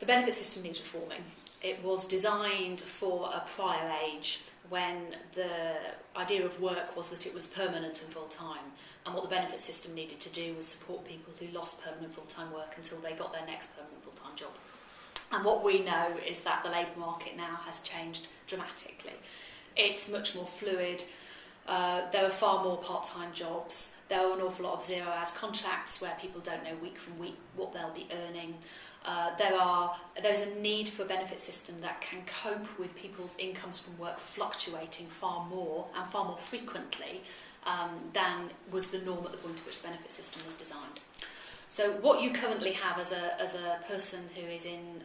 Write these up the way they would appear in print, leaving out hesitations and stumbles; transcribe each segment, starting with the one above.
The benefit system needs reforming. It was designed for a prior age when the idea of work was that it was permanent and full-time, and what the benefit system needed to do was support people who lost permanent full-time work until they got their next permanent full-time job. And what we know is that the labour market now has changed dramatically. It's much more fluid. There are far more part-time jobs. There are an awful lot of zero-hours contracts where people don't know week from week what they'll be earning. There is a need for a benefit system that can cope with people's incomes from work fluctuating far more and far more frequently than was the norm at the point at which the benefit system was designed. So what you currently have as a person who is in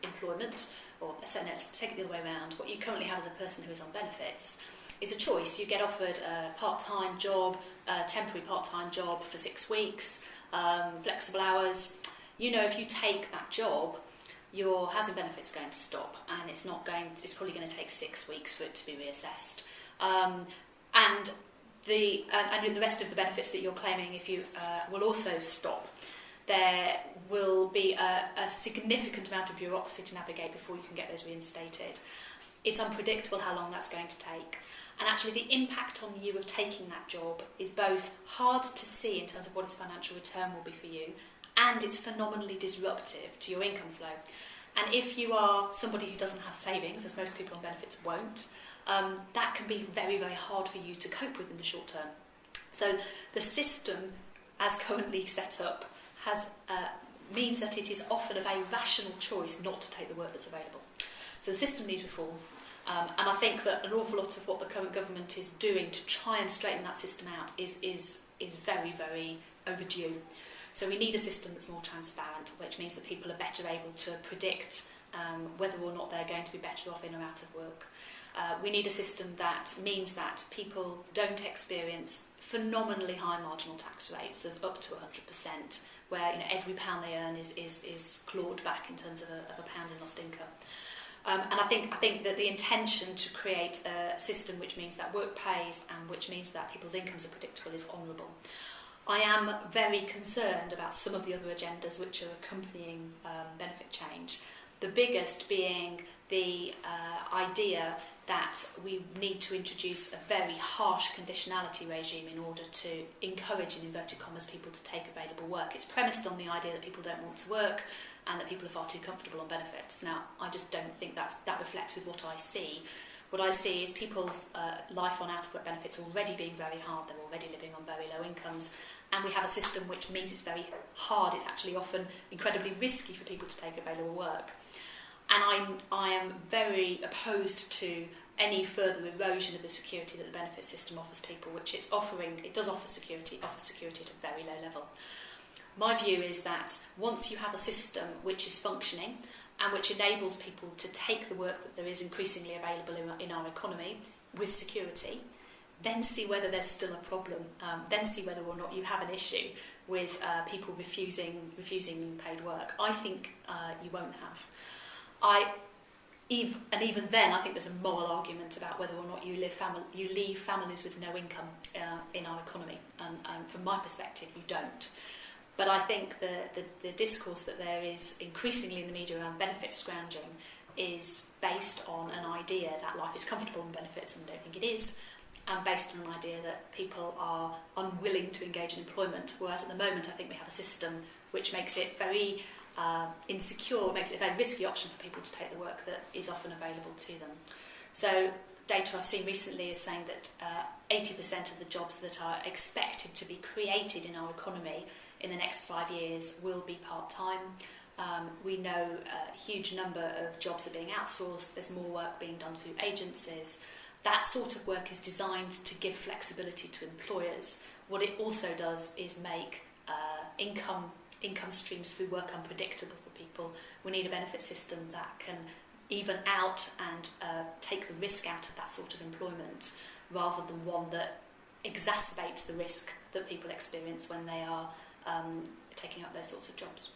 employment, or let's take it the other way around, what you currently have as a person who is on benefits is a choice. You get offered a part-time job, a temporary part-time job for 6 weeks, flexible hours. You know, if you take that job, your housing benefit's going to stop, and it's probably going to take 6 weeks for it to be reassessed. And the rest of the benefits that you're claiming, if you will also stop. There will be a significant amount of bureaucracy to navigate before you can get those reinstated. It's unpredictable how long that's going to take. And actually the impact on you of taking that job is both hard to see in terms of what its financial return will be for you, and it's phenomenally disruptive to your income flow. And if you are somebody who doesn't have savings, as most people on benefits won't, that can be very, very hard for you to cope with in the short term. So the system, as currently set up, means that it is often a very rational choice not to take the work that's available. So the system needs reform. And I think that an awful lot of what the current government is doing to try and straighten that system out is very, very overdue. So we need a system that's more transparent, which means that people are better able to predict whether or not they're going to be better off in or out of work. We need a system that means that people don't experience phenomenally high marginal tax rates of up to 100%, where every pound they earn is clawed back in terms of a pound in lost income. And I think that the intention to create a system which means that work pays and which means that people's incomes are predictable is honourable. I am very concerned about some of the other agendas which are accompanying benefit change. The biggest being the idea that we need to introduce a very harsh conditionality regime in order to encourage, in inverted commas, people to take available work. It's premised on the idea that people don't want to work and that people are far too comfortable on benefits. Now, I just don't think that reflects with what I see. What I see is people's life on out-of-work benefits already being very hard. They're already living on very low incomes. And we have a system which means it's very hard. It's actually often incredibly risky for people to take available work. And I am very opposed to any further erosion of the security that the benefit system offers people, which it's offering. It does offer security, offers security at a very low level. My view is that once you have a system which is functioning and which enables people to take the work that there is increasingly available in our economy with security, then see whether there's still a problem, then see whether or not you have an issue with people refusing paid work. I think you won't have. Even then, I think there's a moral argument about whether or not you leave families with no income in our economy. And from my perspective, you don't. But I think the discourse that there is increasingly in the media around benefit scrounging is based on an idea that life is comfortable on benefits, and I don't think it is, and based on an idea that people are unwilling to engage in employment, whereas at the moment I think we have a system which makes it very insecure, makes it a very risky option for people to take the work that is often available to them. So data I've seen recently is saying that 80% of the jobs that are expected to be created in our economy in the next 5 years will be part-time. We know a huge number of jobs are being outsourced. There's more work being done through agencies. That sort of work is designed to give flexibility to employers. What it also does is make income streams through work unpredictable for people. We need a benefit system that can even out and take the risk out of that sort of employment, rather than one that exacerbates the risk that people experience when they are taking up those sorts of jobs.